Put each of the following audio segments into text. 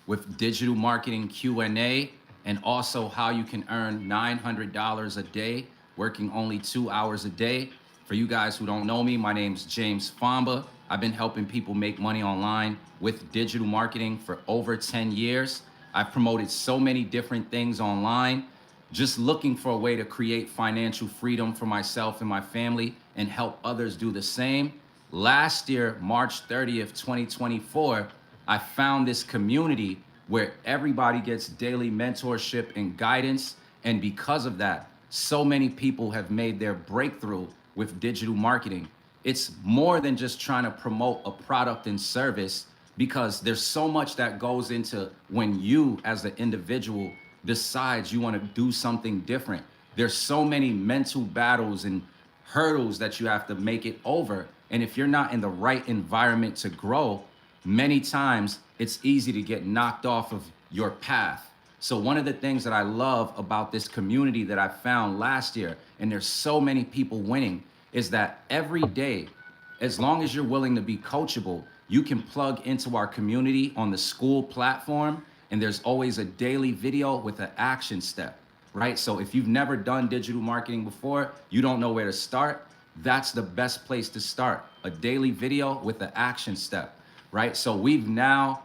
with digital marketing Q&A, and also how you can earn $900 a day working only 2 hours a day. For you guys who don't know me, my name's James Famba. I've been helping people make money online with digital marketing for over 10 years. I've promoted so many different things online, just looking for a way to create financial freedom for myself and my family and help others do the same. Last year, March 30th, 2024, I found this community where everybody gets daily mentorship and guidance. And because of that, so many people have made their breakthrough with digital marketing. It's more than just trying to promote a product and service, because there's so much that goes into when you as the individual decides you want to do something different. There's so many mental battles and hurdles that you have to make it over. And if you're not in the right environment to grow, many times it's easy to get knocked off of your path. So one of the things that I love about this community that I found last year, and there's so many people winning, is that every day, as long as you're willing to be coachable, you can plug into our community on the school platform, and there's always a daily video with an action step, right? So if you've never done digital marketing before, you don't know where to start, that's the best place to start. A daily video with an action step, right? So we now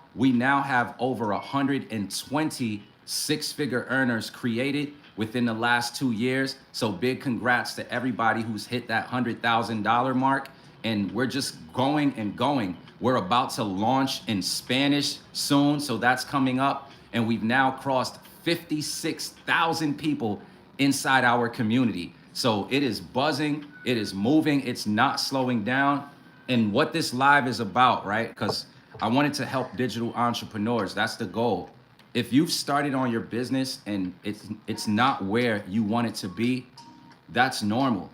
have over 120 six-figure earners created within the last 2 years. So big congrats to everybody who's hit that $100,000 mark. And we're just going and going. We're about to launch in Spanish soon, so that's coming up. And we've now crossed 56,000 people inside our community. So it is buzzing, it is moving, it's not slowing down. And what this live is about, right? Because I wanted to help digital entrepreneurs. That's the goal. If you've started on your business and it's not where you want it to be, that's normal,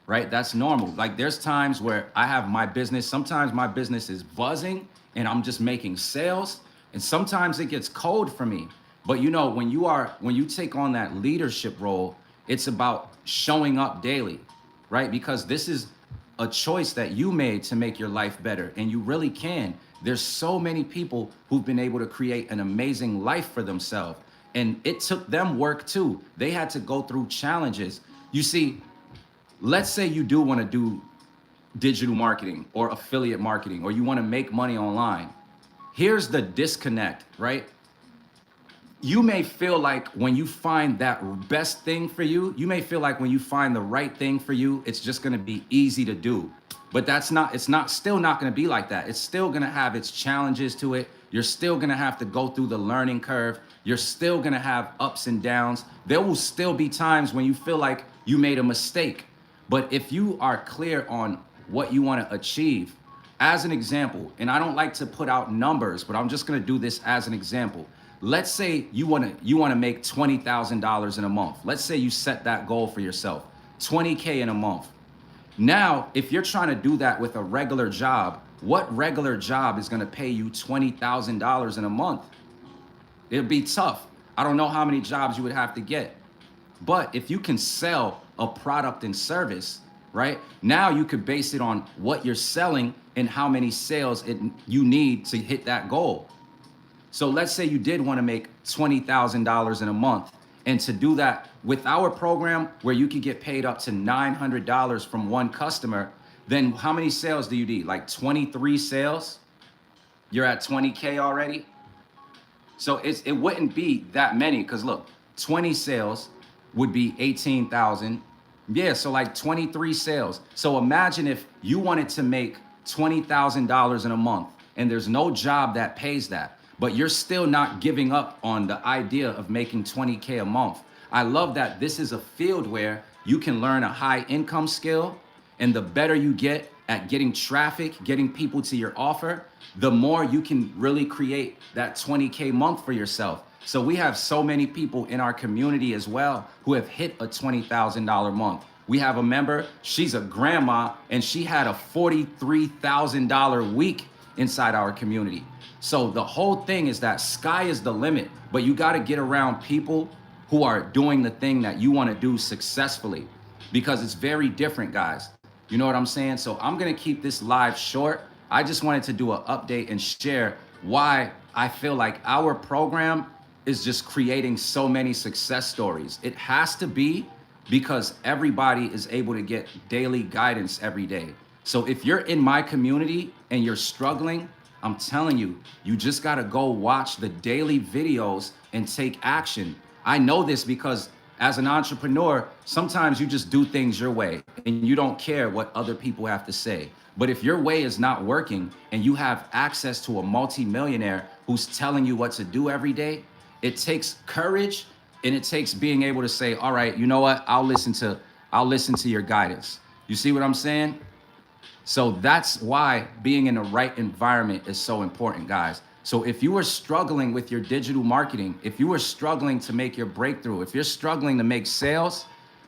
right? That's normal. Like there's times where I have my business, sometimes my business is buzzing and I'm just making sales, and sometimes it gets cold for me. But you know, when you take on that leadership role, it's about showing up daily, right? Because this is a choice that you made to make your life better, and you really can. There's so many people who've been able to create an amazing life for themselves, and it took them work too. They had to go through challenges. You see, let's say you do want to do digital marketing or affiliate marketing, or you want to make money online. Here's the disconnect, right? You may feel like when you find that best thing for you, you may feel like when you find the right thing for you, it's just going to be easy to do. But still not going to be like that. It's still going to have its challenges to it. You're still going to have to go through the learning curve. You're still going to have ups and downs. There will still be times when you feel like you made a mistake. But if you are clear on what you want to achieve, as an example, and I don't like to put out numbers, but I'm just going to do this as an example. Let's say you want to make $20,000 in a month. Let's say you set that goal for yourself, 20K in a month. Now, if you're trying to do that with a regular job, what regular job is going to pay you $20,000 in a month? It'll be tough. I don't know how many jobs you would have to get. But if you can sell a product and service, right? Now you could base it on what you're selling and how many sales you need to hit that goal. So let's say you did want to make $20,000 in a month. And to do that with our program, where you could get paid up to $900 from one customer, then how many sales do you need? Like 23 sales? You're at 20K already? So it wouldn't be that many, because look, 20 sales would be 18,000. Yeah, so like 23 sales. So imagine if you wanted to make $20,000 in a month, and there's no job that pays that, but you're still not giving up on the idea of making 20K a month. I love that this is a field where you can learn a high income skill, and the better you get at getting traffic, getting people to your offer, the more you can really create that 20K month for yourself. So we have so many people in our community as well who have hit a $20,000 month. We have a member, she's a grandma, and she had a $43,000 week inside our community. So the whole thing is that sky is the limit, but you got to get around people who are doing the thing that you want to do successfully, because it's very different, guys. You know what I'm saying? So I'm going to keep this live short. I just wanted to do an update and share why I feel like our program is just creating so many success stories. It has to be because everybody is able to get daily guidance every day. So if you're in my community and you're struggling, I'm telling you, you just got to go watch the daily videos and take action. I know this because as an entrepreneur, sometimes you just do things your way and you don't care what other people have to say. But if your way is not working and you have access to a multimillionaire who's telling you what to do every day, it takes courage and it takes being able to say, all right, you know what? I'll listen to your guidance. You see what I'm saying? So that's why being in the right environment is so important, guys. So if you are struggling with your digital marketing, if you are struggling to make your breakthrough, if you're struggling to make sales,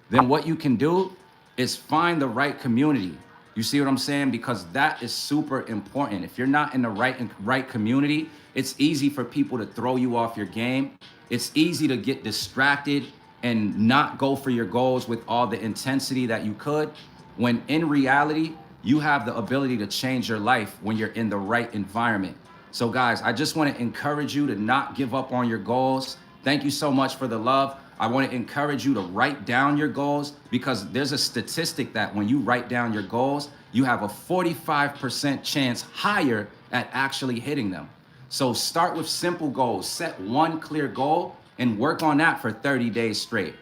then what you can do is find the right community. You see what I'm saying? Because that is super important. If you're not in the right community, it's easy for people to throw you off your game. It's easy to get distracted and not go for your goals with all the intensity that you could, when in reality, you have the ability to change your life when you're in the right environment. So guys, I just want to encourage you to not give up on your goals. Thank you so much for the love. I want to encourage you to write down your goals, because there's a statistic that when you write down your goals, you have a 45% chance higher at actually hitting them. So start with simple goals. Set one clear goal and work on that for 30 days straight,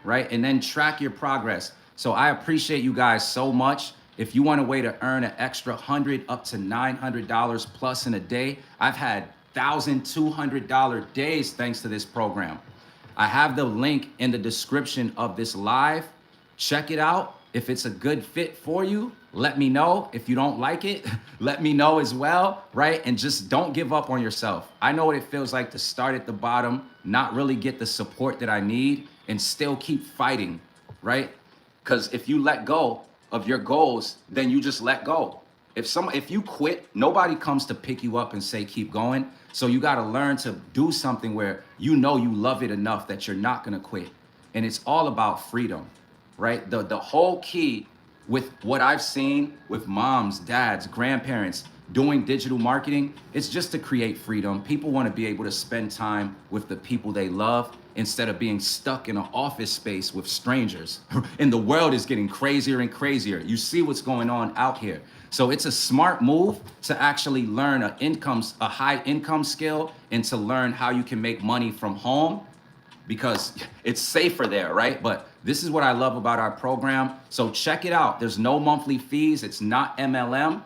right? And then track your progress. So I appreciate you guys so much. If you want a way to earn an extra $100 up to $900 plus in a day, I've had $1,200 days thanks to this program. I have the link in the description of this live. Check it out. If it's a good fit for you, let me know. If you don't like it, let me know as well, right? And just don't give up on yourself. I know what it feels like to start at the bottom, not really get the support that I need, and still keep fighting, right? Because if you let go of your goals, then you just let go. If you quit, nobody comes to pick you up and say keep going. So you got to learn to do something where you know you love it enough that you're not going to quit. And it's all about freedom, right? The whole key with what I've seen with moms, dads, grandparents doing digital marketing, it's just to create freedom. People want to be able to spend time with the people they love instead of being stuck in an office space with strangers. And the world is getting crazier and crazier. You see what's going on out here. So it's a smart move to actually learn a high income skill and to learn how you can make money from home, because it's safer there, right? But this is what I love about our program. So check it out. There's no monthly fees. It's not MLM.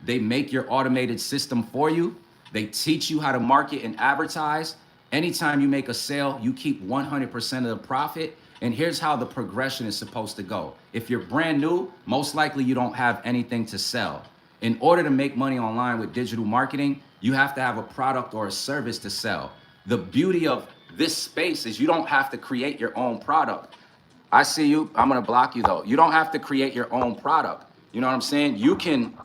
They make your automated system for you. They teach you how to market and advertise. Anytime you make a sale, you keep 100% of the profit. And here's how the progression is supposed to go. If you're brand new, most likely you don't have anything to sell. In order to make money online with digital marketing, you have to have a product or a service to sell. The beauty of this space is you don't have to create your own product. I see you. I'm going to block you though. You don't have to create your own product. You know what I'm saying? You can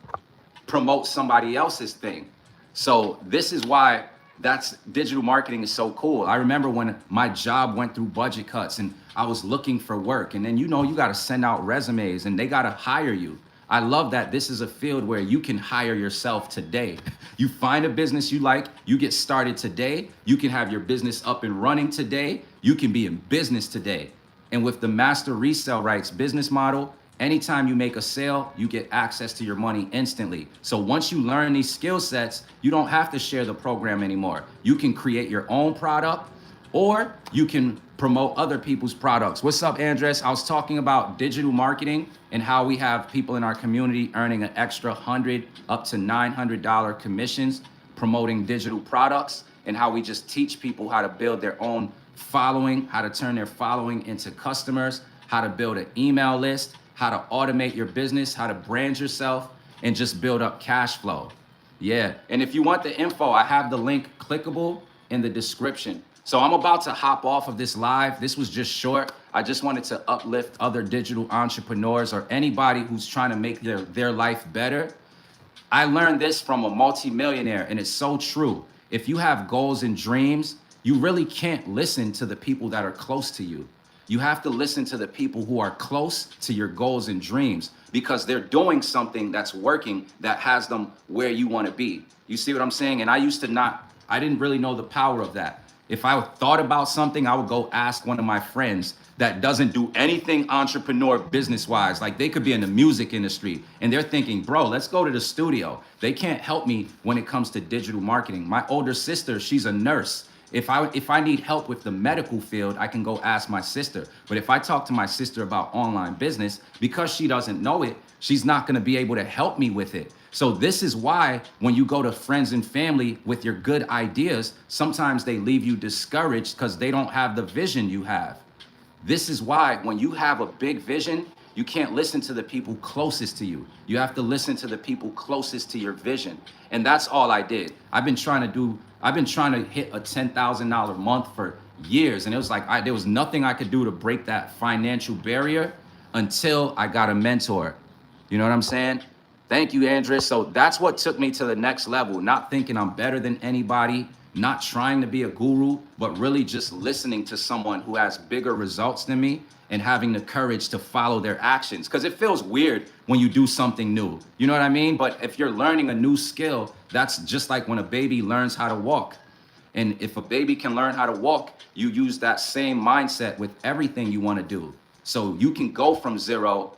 promote somebody else's thing. So this is why digital marketing is so cool. I remember when my job went through budget cuts and I was looking for work, and then you got to send out resumes and they got to hire you. I love that this is a field where you can hire yourself today. You find a business you like, you get started today, you can have your business up and running today, you can be in business today. And with the master resale rights business model, anytime you make a sale, you get access to your money instantly. So once you learn these skill sets, you don't have to share the program anymore. You can create your own product, or you can promote other people's products. What's up, Andres? I was talking about digital marketing and how we have people in our community earning an extra $100 up to $900 commissions promoting digital products, and how we just teach people how to build their own following, how to turn their following into customers, how to build an email list, how to automate your business, how to brand yourself, and just build up cash flow. Yeah, and if you want the info, I have the link clickable in the description. So I'm about to hop off of this live. This was just short. I just wanted to uplift other digital entrepreneurs or anybody who's trying to make their life better. I learned this from a multimillionaire, and it's so true. If you have goals and dreams, you really can't listen to the people that are close to you. You have to listen to the people who are close to your goals and dreams, because they're doing something that's working that has them where you want to be. You see what I'm saying? And I used to I didn't really know the power of that. If I thought about something, I would go ask one of my friends that doesn't do anything entrepreneur business wise. Like they could be in the music industry and they're thinking, bro, let's go to the studio. They can't help me when it comes to digital marketing. My older sister, she's a nurse. If I need help with the medical field, I can go ask my sister. But if I talk to my sister about online business, because she doesn't know it, she's not going to be able to help me with it. So this is why when you go to friends and family with your good ideas, sometimes they leave you discouraged because they don't have the vision you have. This is why when you have a big vision, you can't listen to the people closest to you. You have to listen to the people closest to your vision. And that's all I did. I've been trying to hit a $10,000 month for years. And it was like, there was nothing I could do to break that financial barrier until I got a mentor. You know what I'm saying? Thank you, Andres. So that's what took me to the next level, not thinking I'm better than anybody, not trying to be a guru, but really just listening to someone who has bigger results than me and having the courage to follow their actions. Because it feels weird when you do something new. You know what I mean? But if you're learning a new skill, that's just like when a baby learns how to walk. And if a baby can learn how to walk, you use that same mindset with everything you want to do. So you can go from zero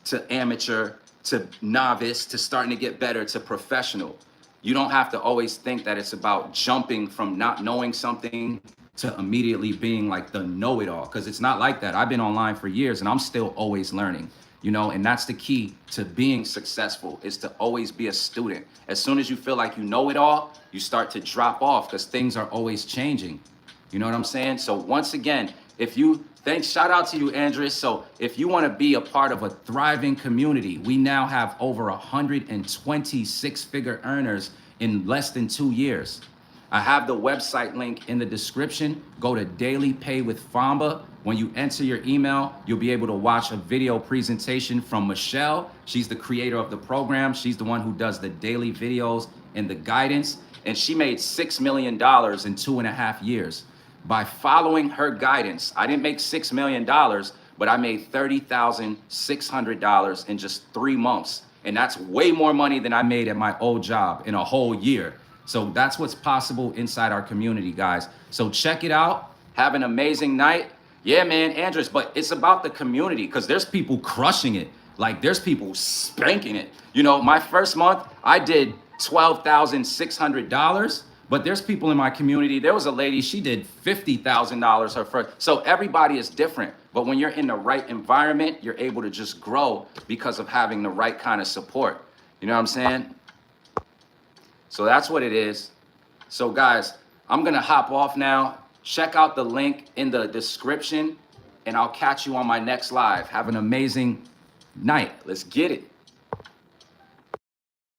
to amateur to novice to starting to get better to professional. You don't have to always think that it's about jumping from not knowing something to immediately being like the know-it-all, because it's not like that. I've been online for years and I'm still always learning, you know, and that's the key to being successful, is to always be a student. As soon as you feel like you know it all, you start to drop off because things are always changing. You know what I'm saying? So once again, shout out to you, Andres. So if you want to be a part of a thriving community, we now have over 120 six-figure earners in less than 2 years. I have the website link in the description. Go to Daily Pay with Famba. When you enter your email, you'll be able to watch a video presentation from Michelle. She's the creator of the program. She's the one who does the daily videos and the guidance. And she made $6 million in 2.5 years. By following her guidance, I didn't make $6 million, but I made $30,600 in just 3 months. And that's way more money than I made at my old job in a whole year. So that's what's possible inside our community, guys. So check it out. Have an amazing night. Yeah, man, Andres, but it's about the community, because there's people crushing it. Like there's people spanking it. You know, my first month, I did $12,600. But there's people in my community. There was a lady, she did $50,000 her first. So everybody is different. But when you're in the right environment, you're able to just grow because of having the right kind of support. You know what I'm saying? So that's what it is. So guys, I'm gonna hop off now. Check out the link in the description and I'll catch you on my next live. Have an amazing night. Let's get it.